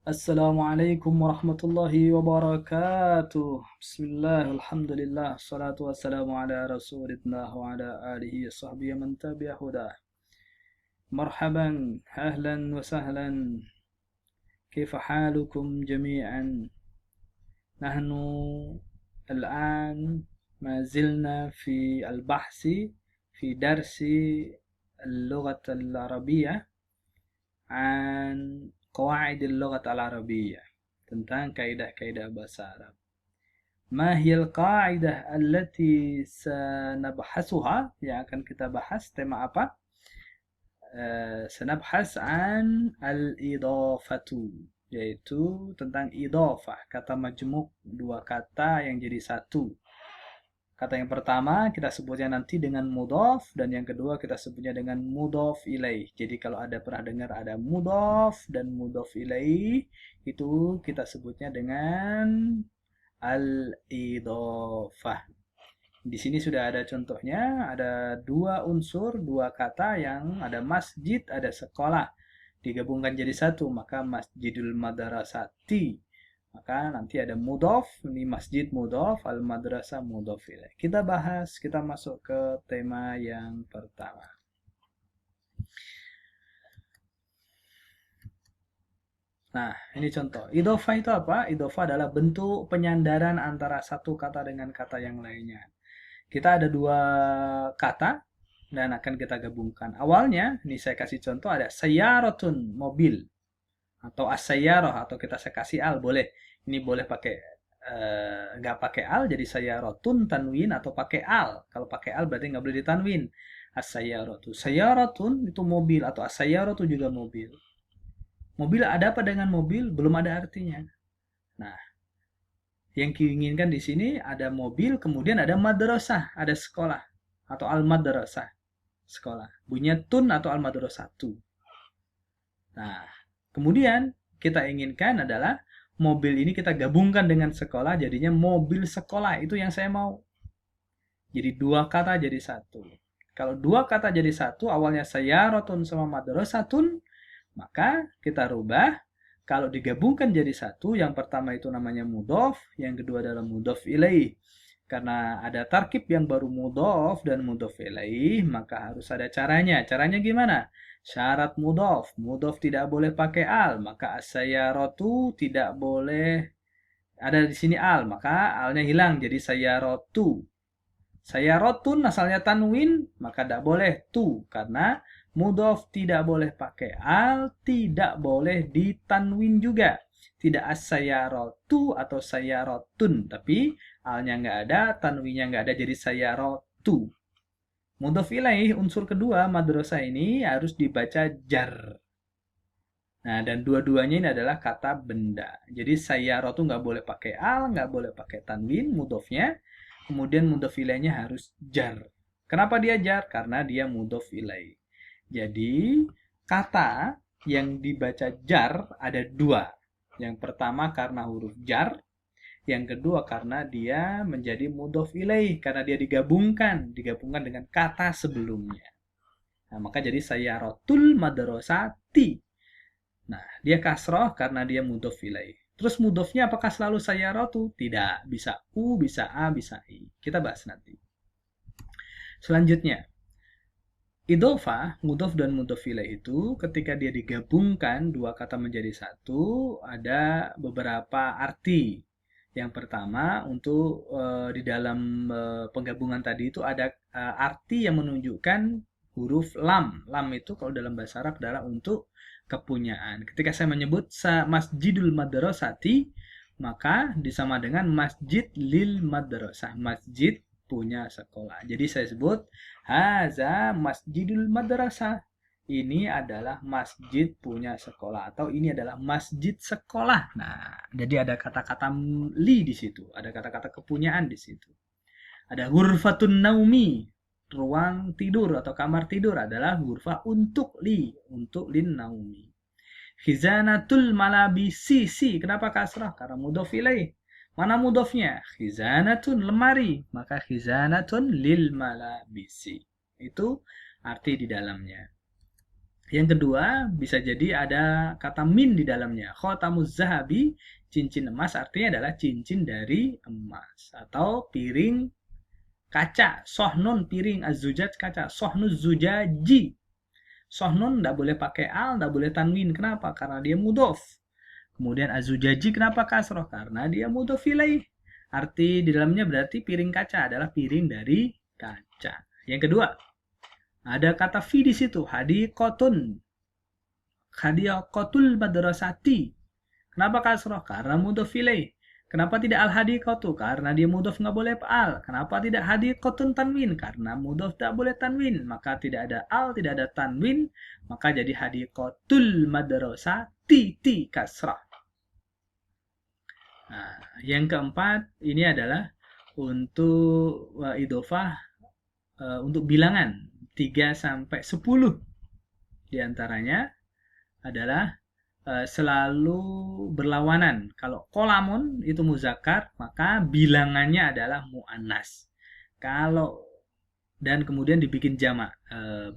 Assalamualaikum warahmatullahi wabarakatuh. Bismillah, alhamdulillah, salatu wassalamu ala rasulillah wa ala alihi wa sahbihi man tabi'ah hudah. Marhaban, ahlan wa sahlan. Kaifa halukum jami'an? Nahnu الآن ما زلنا في البحث في درس اللغة العربية عن قواعد اللغة العربية tentang kaidah-kaidah bahasa Arab. Ma hiyal qaidah allati sanabhasuha, yang akan kita bahas tema apa? Sanabhas an al-idafatu, yaitu tentang idafah, kata majmuk, dua kata yang jadi satu. Kata yang pertama kita sebutnya nanti dengan mudhaf, dan yang kedua kita sebutnya dengan mudhaf ilaih. Jadi kalau ada pernah dengar ada mudhaf dan mudhaf ilaih, itu kita sebutnya dengan al-idhafah. Di sini sudah ada contohnya, ada dua unsur, dua kata yang ada masjid, ada sekolah. Digabungkan jadi satu, maka masjidul madrasati. Maka nanti ada mudhof, ini masjid mudhof, al-madrasah mudhof ilaih. Kita bahas, kita masuk ke tema yang pertama. Nah, ini contoh. Idhofah itu apa? Idhofah adalah bentuk penyandaran antara satu kata dengan kata yang lainnya. Kita ada dua kata dan akan kita gabungkan. Awalnya, ini saya kasih contoh, ada sayaratun, mobil. Atau as-sayyarah, atau saya kasih al, boleh. Ini boleh pakai nggak pakai al, jadi sayaratun tanwin, atau pakai al. Kalau pakai al berarti nggak boleh ditanwin. As-sayyaratu. Sayaratun itu mobil, atau as-sayyaratu juga mobil. Mobil ada apa dengan mobil? Belum ada artinya. Nah, yang diinginkan di sini ada mobil, kemudian ada madrasah, ada sekolah, atau al-madrasah, sekolah. Bunyinya tun atau al-madrasah tu. Nah, kemudian kita inginkan adalah mobil ini kita gabungkan dengan sekolah, jadinya mobil sekolah. Itu yang saya mau. Jadi dua kata jadi satu. Kalau dua kata jadi satu, awalnya sayaratun sama madrasatun, maka kita rubah. Kalau digabungkan jadi satu, yang pertama itu namanya mudhof, yang kedua adalah mudhof ilaih. Karena ada tarkib yang baru mudhof dan mudhof ilaih, maka harus ada caranya. Caranya gimana? Syarat mudhof. Mudhof tidak boleh pakai al, maka as-sayyaratu tidak boleh ada di sini al, maka alnya hilang jadi sayyaratu. Sayyarotun asalnya tanwin, maka tidak boleh tu, karena mudhof tidak boleh pakai al, tidak boleh ditanwin juga. Tidak as-sayyaratu atau sayyarotun, tapi alnya nggak ada, tanwinnya nggak ada, jadi sayyarotu. Mudhof ilaih unsur kedua madrasah ini harus dibaca jar. Nah, dan dua-duanya ini adalah kata benda. Jadi sayyarotu nggak boleh pakai al, nggak boleh pakai tanwin, mudhofnya. Kemudian mudhof ilaihnya harus jar. Kenapa dia jar? Karena dia mudhof ilaih. Jadi, kata yang dibaca jar ada dua. Yang pertama karena huruf jar, yang kedua karena dia menjadi mudhof ilaih, karena dia digabungkan dengan kata sebelumnya. Nah, maka jadi sayyaratul madrasati. Nah, dia kasroh karena dia mudhof ilaih. Terus mudhofnya apakah selalu sayyaratu? Tidak, bisa u, bisa a, bisa i. Kita bahas nanti. Selanjutnya, idhofah, mudhof dan mudhof ilaih itu ketika dia digabungkan dua kata menjadi satu, ada beberapa arti. Yang pertama, untuk di dalam penggabungan tadi itu ada arti yang menunjukkan huruf lam. Lam itu kalau dalam bahasa Arab adalah untuk kepunyaan. Ketika saya menyebut masjidul madrasati, maka disama dengan masjid lil madrasah. Masjid punya sekolah. Jadi saya sebut haza masjidul madrasah. Ini adalah masjid punya sekolah, atau ini adalah masjid sekolah. Nah, jadi ada kata-kata li di situ, ada kata-kata kepunyaan di situ. Ada hurfatun naumi, ruang tidur atau kamar tidur adalah hurfa untuk li, untuk lin naumi. Khizanatul malabisi, si, kenapa kasrah? Karena mudhof ilaih. Mana mudhofnya? Khizanatun, lemari. Maka khizanatun lil malabisi. Itu arti di dalamnya. Yang kedua, bisa jadi ada kata min di dalamnya. Khotamuz zahabi, cincin emas, artinya adalah cincin dari emas. Atau piring kaca. Sohnun, piring. Az-zujaj, kaca. Sohnuz zujaji. Sohnun tidak boleh pakai al, tidak boleh tanwin. Kenapa? Karena dia mudof. Kemudian az-zujaji kenapa kasroh? Karena dia mudof ilaih. Arti di dalamnya berarti piring kaca adalah piring dari kaca. Yang kedua, ada kata fi di situ, hadiqotun. Hadiqotul madrasati. Kenapa kasroh? Karena mudhof ilaih. Kenapa tidak al hadiqotu? Karena dia mudhof nggak boleh al. Kenapa tidak hadiqotun tanwin? Karena mudhof tak boleh tanwin. Maka tidak ada al, tidak ada tanwin. Maka jadi hadiqotul madrasati ti kasrah. Nah, yang keempat ini adalah untuk idofah untuk bilangan 3 sampai 10 diantaranya adalah selalu berlawanan. Kalau kolamun itu muzakkar, maka bilangannya adalah muannas. Kalau dan kemudian dibikin jamak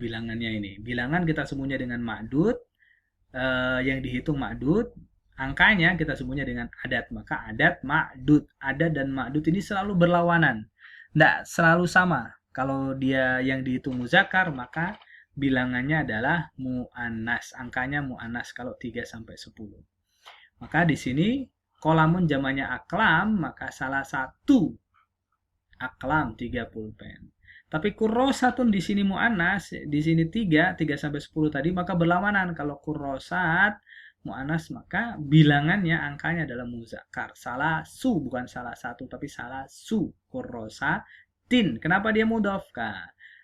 bilangannya ini. Bilangan kita semuanya dengan ma'dud, yang dihitung ma'dud, angkanya kita semuanya dengan adat. Maka adat, ma'dud. Adat dan ma'dud ini selalu berlawanan. Tidak selalu sama. Kalau dia yang dihitung muzakkar, maka bilangannya adalah muannas. Angkanya muannas kalau 3 sampai 10. Maka di sini kolamun jamannya aklam, maka salah satu aklam 30 pen. Tapi kurrosatun di sini muannas, di sini 3 sampai 10 tadi, maka berlawanan. Kalau kurrosat muannas, maka bilangannya angkanya adalah muzakkar. Salah su, bukan salah satu, tapi salah su. Kurrosatin. Kenapa dia mudhof?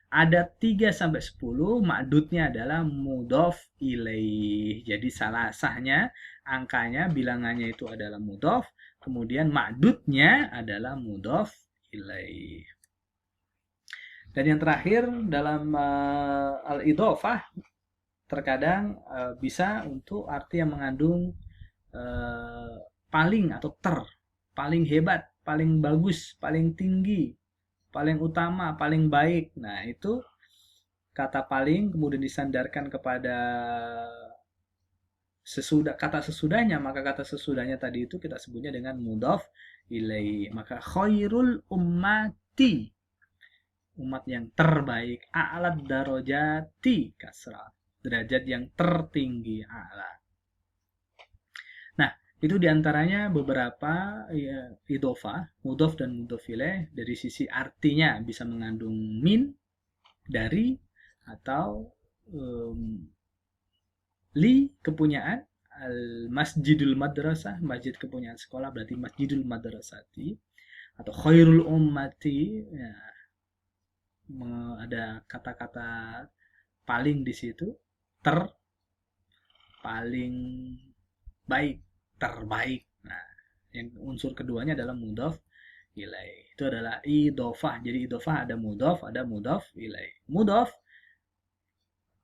Ada 3 sampai 10, ma'dudnya adalah mudhof ilaih. Jadi salah sahnya angkanya bilangannya itu adalah mudhof, kemudian ma'dudnya adalah mudhof ilaih. Dan yang terakhir dalam al-idhofah terkadang bisa untuk arti yang mengandung paling atau paling hebat, paling bagus, paling tinggi, paling utama, paling baik. Nah, itu kata paling kemudian disandarkan kepada kata sesudahnya, maka kata sesudahnya tadi itu kita sebutnya dengan mudhof ilaih. Maka khairul ummati, umat yang terbaik, a'lad darajati kasrah, derajat yang tertinggi, a'la. Nah, itu diantaranya beberapa ya, idofah, mudhof dan mudhof ilaih. Dari sisi artinya bisa mengandung min, dari, atau li, kepunyaan, al masjidul madrasah, masjid kepunyaan sekolah berarti masjidul madrasati, atau khairul ummati, ya, ada kata-kata paling di situ, paling baik, terbaik. Nah, yang unsur keduanya adalah mudhof ilaih. Itu adalah idofah. Jadi idofah ada mudhof ilaih. Mudhof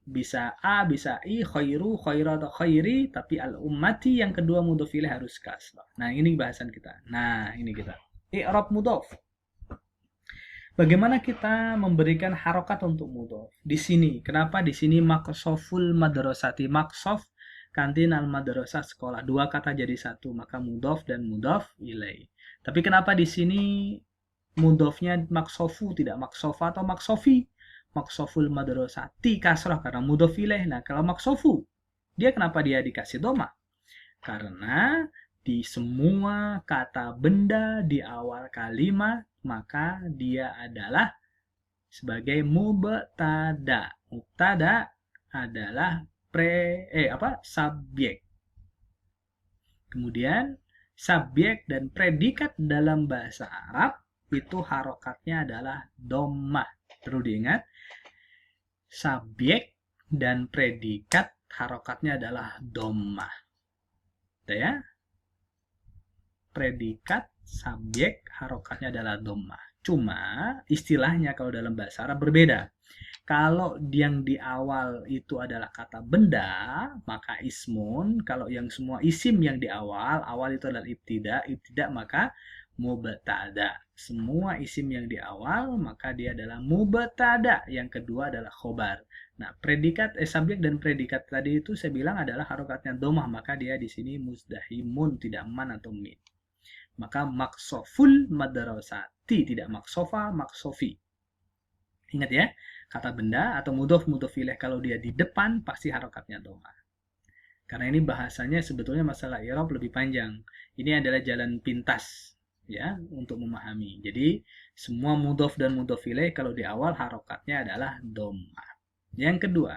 bisa a, bisa i, khairu, khaira atau khairi, tapi al ummati yang kedua mudhof ilaih harus kasrah. Nah, ini bahasan kita. Nah, ini kita. I'rab mudhof. Bagaimana kita memberikan harokat untuk mudhof? Di sini, kenapa di sini maksoful madrasati? Maksof kantin al madrasah sekolah. Dua kata jadi satu, maka mudhof dan mudhof ilaih. Tapi kenapa di sini mudhofnya maksofu, tidak maksofa atau maksofi? Maksoful madrasati kasrah karena mudhof ilaih. Nah, kalau maksofu, dia kenapa dia dikasih doma? Karena di semua kata benda di awal kalimat maka dia adalah sebagai mubtada. Mubtada adalah subjek. Kemudian subjek dan predikat dalam bahasa Arab itu harokatnya adalah dhammah. Perlu diingat, subjek dan predikat harokatnya adalah dhammah. Ya? Predikat, subjek, harokatnya adalah dhammah. Cuma istilahnya kalau dalam bahasa Arab berbeda. Kalau yang di awal itu adalah kata benda, maka ismun. Kalau yang semua isim yang di awal, awal itu adalah ibtida, ibtida maka mubtada. Semua isim yang di awal, maka dia adalah mubtada. Yang kedua adalah khobar. Nah, subjek dan predikat tadi itu saya bilang adalah harokatnya domah, maka dia di sini muzdahimun, tidak man atau min. Maka maksoful madrasati, tidak maksofa, maksofi. Ingat ya, kata benda atau mudhof mudhof ilaih kalau dia di depan pasti harokatnya doma. Karena ini bahasanya sebetulnya masalah i'rab lebih panjang. Ini adalah jalan pintas ya untuk memahami. Jadi semua mudhof dan mudhof ilaih kalau di awal harokatnya adalah doma. Yang kedua,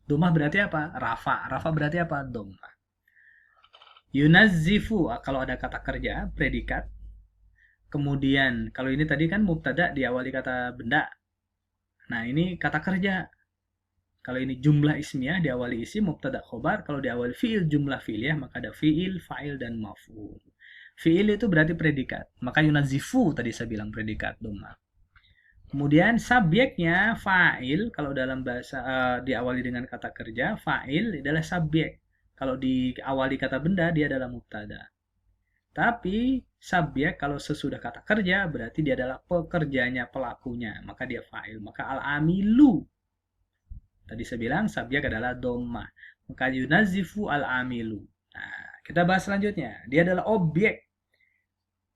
doma berarti apa? Rafa. Rafa berarti apa? Doma. Yunazzifu kalau ada kata kerja, predikat. Kemudian kalau ini tadi kan mubtada diawali kata benda. Nah, ini kata kerja. Kalau ini jumlah ismiyah diawali isim mubtada khobar, kalau diawali fiil jumlah fiiliyah maka ada fiil, fa'il dan maf'ul. Fiil itu berarti predikat. Maka yunazifu tadi saya bilang predikat doma. Kemudian subjeknya fa'il kalau dalam bahasa diawali dengan kata kerja, fa'il adalah subjek. Kalau diawali kata benda dia adalah mubtada. Tapi subjek kalau sesudah kata kerja berarti dia adalah pekerjanya, pelakunya. Maka dia fa'il. Maka al-amilu. Tadi saya bilang subjek adalah dhamma. Maka yunazifu al-amilu. Nah, kita bahas selanjutnya. Dia adalah objek.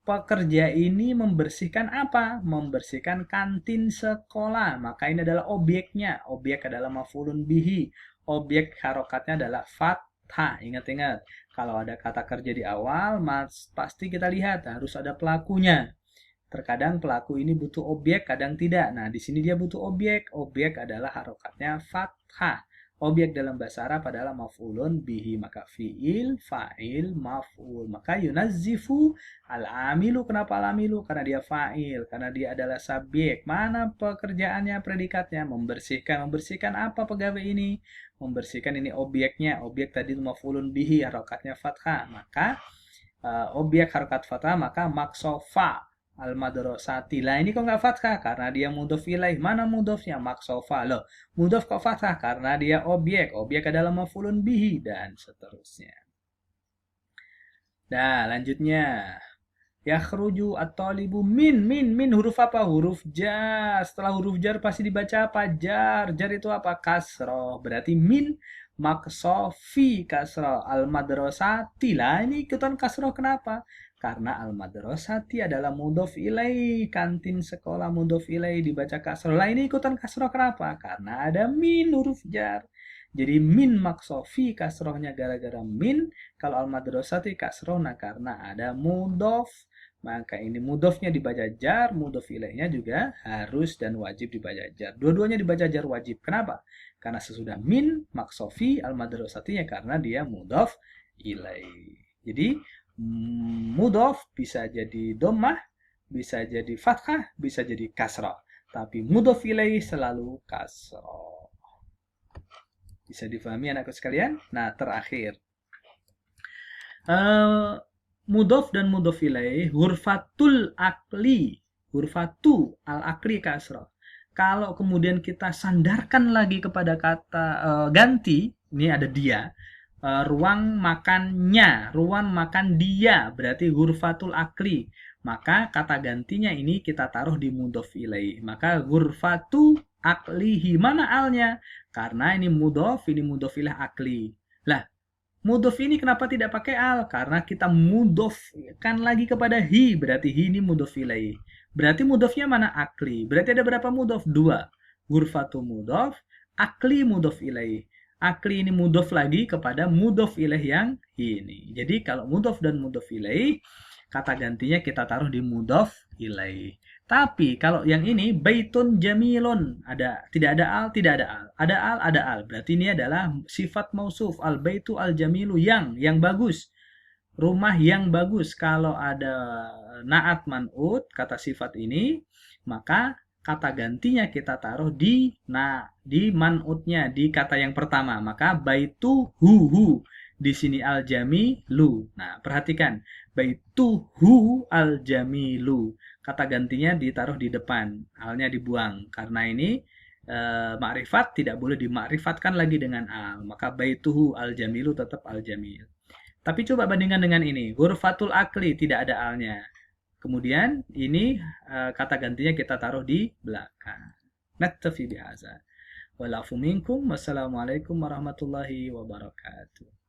Pekerja ini membersihkan apa? Membersihkan kantin sekolah. Maka ini adalah objeknya. Objek adalah maf'ulun bihi. Objek harokatnya adalah fathah. Ingat-ingat. Kalau ada kata kerja di awal, pasti kita lihat harus ada pelakunya. Terkadang pelaku ini butuh objek, kadang tidak. Nah, di sini dia butuh objek. Objek adalah harokatnya fathah. Objek dalam bahasa Arab adalah maf'ulun bihi. Maka fi'il, fa'il, maf'ul. Maka yunazzifu al-amilu. Kenapa al-amilu? Karena dia fa'il. Karena dia adalah subjek. Mana pekerjaannya, predikatnya? Membersihkan. Membersihkan apa pegawai ini? Membersihkan ini objeknya. Objek tadi maf'ulun bihi. Harokatnya fathah. Maka objek harokat fathah. Maka maksofa al-madrasati. Lah ini kok nggak fathah? Karena dia mudhof ilaih. Mana mudhofnya? Maksofa. Loh, mudhof kok fathah? Karena dia objek. Objek adalah maf'ulun bihi dan seterusnya. Nah, lanjutnya. Yakhruju at-talibu min huruf apa? Huruf jar. Setelah huruf jar pasti dibaca apa? Jar. Jar itu apa? Kasroh. Berarti min maksofi kasroh. Al-madrasati. Lah ini ikutan kasroh kenapa? Karena al-madrasati adalah mudhof ilai, kantin sekolah mudhof ilai dibaca kasroh. Lah ini ikutan kasroh kenapa? Karena ada min huruf jar. Jadi min maksofi kasrohnya gara-gara min. Kalau al-madrasati kasrohna karena ada mudhof. Maka ini mudhofnya dibaca jar, mudhof ilaihnya juga harus dan wajib dibaca jar. Dua-duanya dibaca jar wajib. Kenapa? Karena sesudah min maksofi al-madrasatinya karena dia mudhof ilaih. Jadi mudhof bisa jadi dhammah, bisa jadi fathah, bisa jadi kasrah. Tapi mudhof ilaih selalu kasrah. Bisa difahami anakku sekalian? Nah, terakhir. Mudhof dan mudhof ilaih hurfatul akli. Hurfatu al-akli kasrah. Kalau kemudian kita sandarkan lagi kepada kata ganti, ini ada dia. Ruang makannya, ruang makan dia, berarti hurfatul akli. Maka kata gantinya ini kita taruh di mudhof ilaih. Maka hurfatu aklihi, mana alnya? Karena ini mudhof ilaih akli. Lah, mudhof ini kenapa tidak pakai al? Karena kita mudhofkan lagi kepada hi, berarti hi ini mudhof ilaih. Berarti mudhofnya mana? Akli. Berarti ada berapa mudhof? 2. Hurfatu mudhof, akli mudhof ilaih. Akli ini mudhof lagi kepada mudhof ilaih yang ini. Jadi kalau mudhof dan mudhof ilaih, kata gantinya kita taruh di mudhof ilaih. Tapi kalau yang ini baitun jamilun, tidak ada al, tidak ada al. Ada al, ada al. Berarti ini adalah sifat mausuf. Al baitu al jamilu yang bagus. Rumah yang bagus. Kalau ada naat man'ut kata sifat ini, maka kata gantinya kita taruh di man'utnya, di kata yang pertama. Maka baitu hu. Di sini al jamilu. Nah, perhatikan. Baitu hu al jamilu. Kata gantinya ditaruh di depan. Alnya dibuang. Karena ini ma'rifat tidak boleh dimakrifatkan lagi dengan al. Maka baituhu al-jamilu tetap al-jamil. Tapi coba bandingkan dengan ini. Ghurfatul akli tidak ada alnya. Kemudian ini kata gantinya kita taruh di belakang. Naktafi bihadza. Walafu minkum. Wassalamualaikum warahmatullahi wabarakatuh.